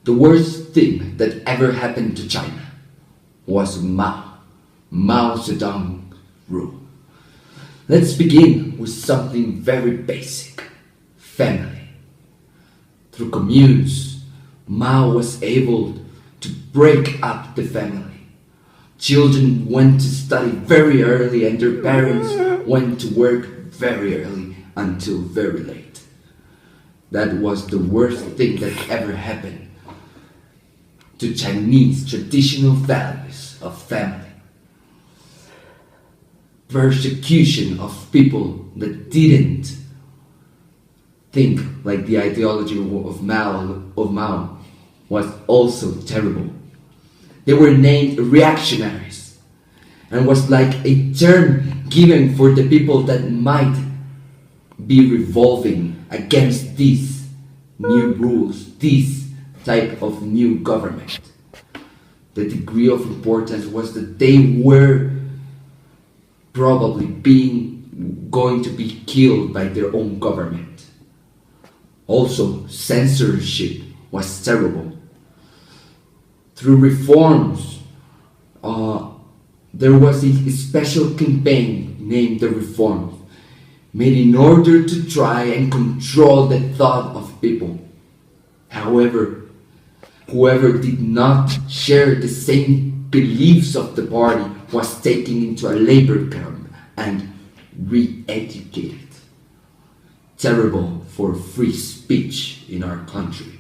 The worst thing that ever happened to China was Mao Zedong rule. Let's begin with something very basic: family. Through communes, Mao was able to break up the family. Children went to study very early and their parents went to work very early until very late. That was the worst thing that ever happened to Chinese traditional values of family. Persecution of people that didn't think like the ideology of Mao was also terrible. They were named reactionaries, and was like a term given for the people that might be revolting against these new rules, this type of new government. The degree of importance was that they were probably going to be killed by their own government. Also, censorship was terrible. Through reforms, there was a special campaign named the Reforms, made in order to try and control the thought of people. However, whoever did not share the same beliefs of the party was taken into a labor camp and re-educated. Terrible for free speech in our country.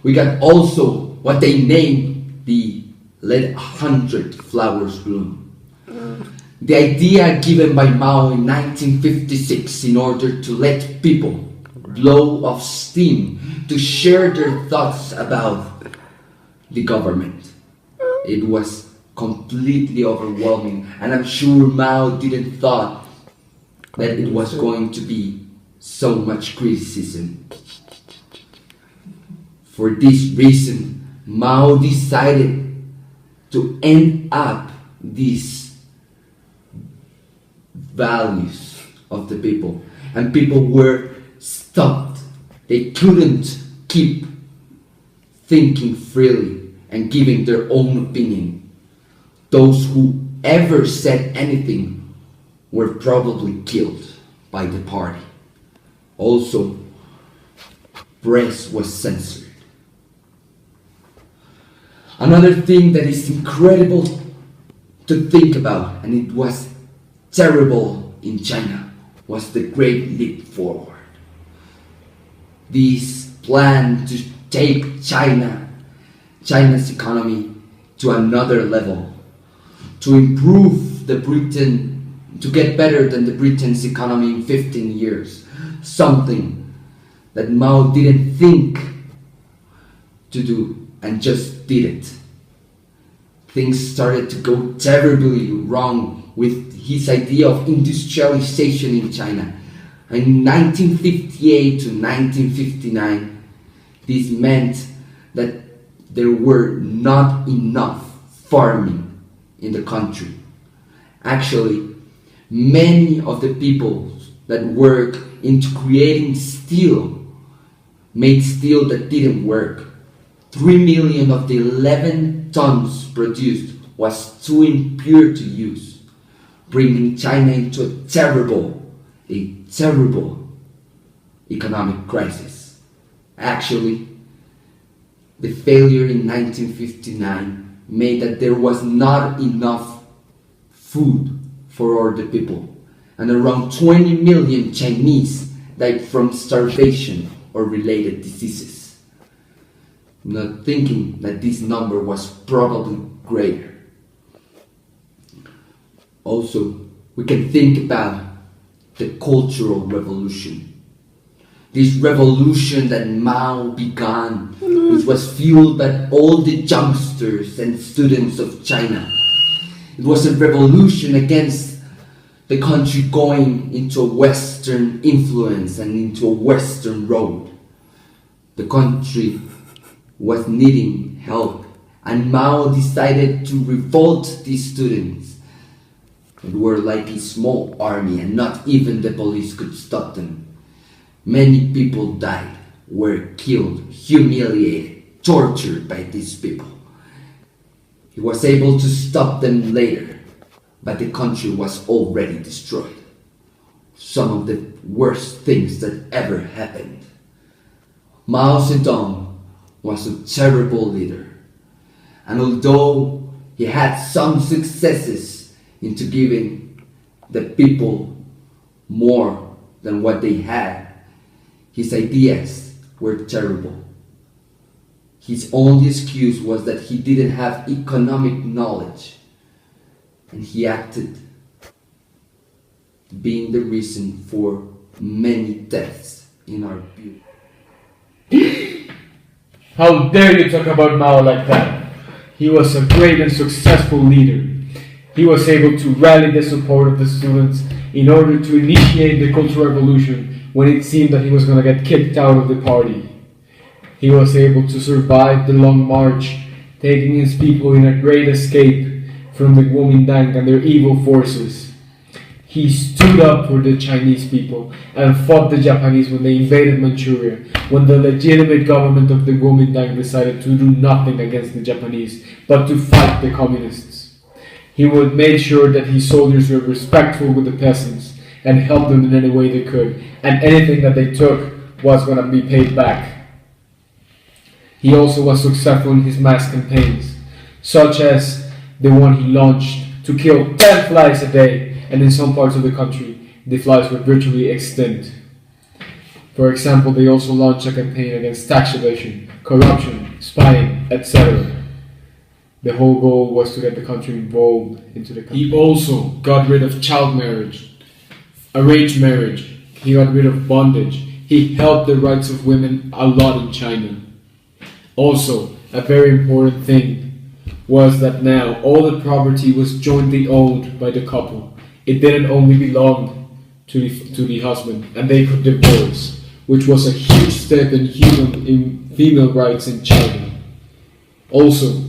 We got also what they named the "Let 100 Flowers Bloom." The idea given by Mao in 1956 in order to let people blow off steam to share their thoughts about the government. It was completely overwhelming, and I'm sure Mao didn't thought that it was going to be so much criticism. For this reason, Mao decided to end up these values of the people, and people were stopped. They couldn't keep thinking freely and giving their own opinion. Those who ever said anything were probably killed by the party. Also, press was censored. Another thing that is incredible to think about, and it was terrible in China, was the Great Leap Forward. This plan to take China's economy to another level, to improve to get better than the Britain's economy in 15 years, something that Mao didn't think to do and just did it. Things started to go terribly wrong with his idea of industrialization in China. In 1958 to 1959, this meant that there were not enough farming in the country. Actually, many of the people that work into creating steel made steel that didn't work. 3 million of the 11 tons produced was too impure to use, bringing China into a terrible economic crisis. Actually, the failure in 1959 made that there was not enough food for all the people, and around 20 million Chinese died from starvation or related diseases. Not thinking that this number was probably greater. Also, we can think about the Cultural Revolution. This revolution that Mao began, which was fueled by all the youngsters and students of China. It was a revolution against the country going into a Western influence and into a Western road. The country was needing help, and Mao decided to revolt these students. It were like a small army, and not even the police could stop them. Many people died were killed, humiliated, tortured by these people. He was able to stop them later, but the country was already destroyed. Some of the worst things that ever happened. Mao Zedong was a terrible leader, and although he had some successes into giving the people more than what they had, his ideas were terrible. His only excuse was that he didn't have economic knowledge, and he acted being the reason for many deaths in our view. How dare you talk about Mao like that? He was a great and successful leader. He was able to rally the support of the students in order to initiate the Cultural Revolution when it seemed that he was going to get kicked out of the party. He was able to survive the long march, taking his people in a great escape from the Kuomintang and their evil forces. He stood up for the Chinese people and fought the Japanese when they invaded Manchuria, when the legitimate government of the Kuomintang decided to do nothing against the Japanese, but to fight the communists. He would make sure that his soldiers were respectful with the peasants and helped them in any way they could, and anything that they took was going to be paid back. He also was successful in his mass campaigns, such as the one he launched to kill 10 flies a day, and in some parts of the country, the flies were virtually extinct. For example, they also launched a campaign against tax evasion, corruption, spying, etc. The whole goal was to get the country involved into the country. He also got rid of child marriage, arranged marriage. He got rid of bondage. He helped the rights of women a lot in China. Also, a very important thing was that now all the property was jointly owned by the couple. It didn't only belong to the husband, and they could divorce, which was a huge step in female rights in China. Also,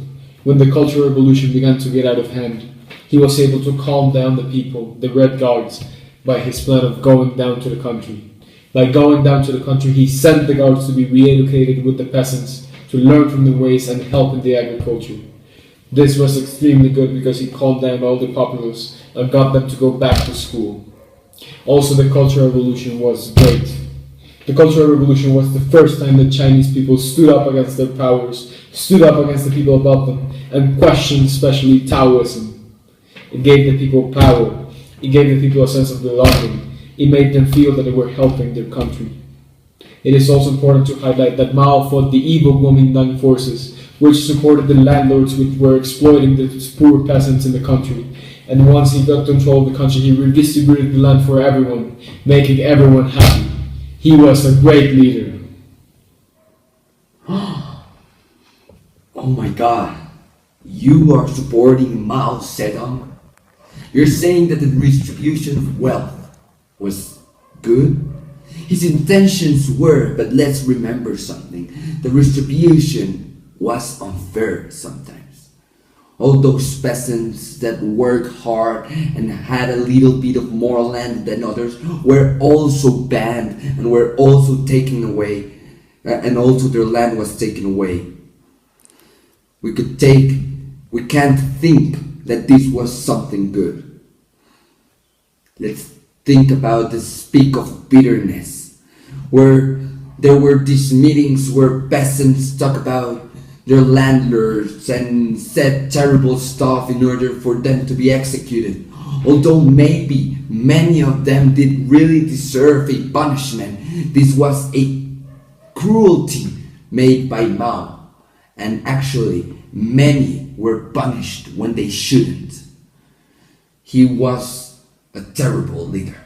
when the Cultural Revolution began to get out of hand, he was able to calm down the people, the Red Guards, by his plan of going down to the country. By going down to the country, he sent the guards to be re-educated with the peasants, to learn from the ways and help in the agriculture. This was extremely good because he calmed down all the populace and got them to go back to school. Also, the Cultural Revolution was great. The Cultural Revolution was the first time that Chinese people stood up against their powers, stood up against the people above them, and questioned especially Taoism. It gave the people power. It gave the people a sense of belonging. It made them feel that they were helping their country. It is also important to highlight that Mao fought the evil Kuomintang forces, which supported the landlords which were exploiting the poor peasants in the country. And once he got control of the country, he redistributed the land for everyone, making everyone happy. He was a great leader. Oh my God, you are supporting Mao Zedong? You're saying that the redistribution of wealth was good? His intentions were, but let's remember something. The redistribution was unfair sometimes. All those peasants that worked hard and had a little bit of more land than others were also banned and were also taken away, and also their land was taken away. We can't think that this was something good. Let's think about the speak of bitterness, where there were these meetings where peasants talk about their landlords and said terrible stuff in order for them to be executed. Although maybe many of them did really deserve a punishment, this was a cruelty made by Mao, and actually many were punished when they shouldn't. He was a terrible leader.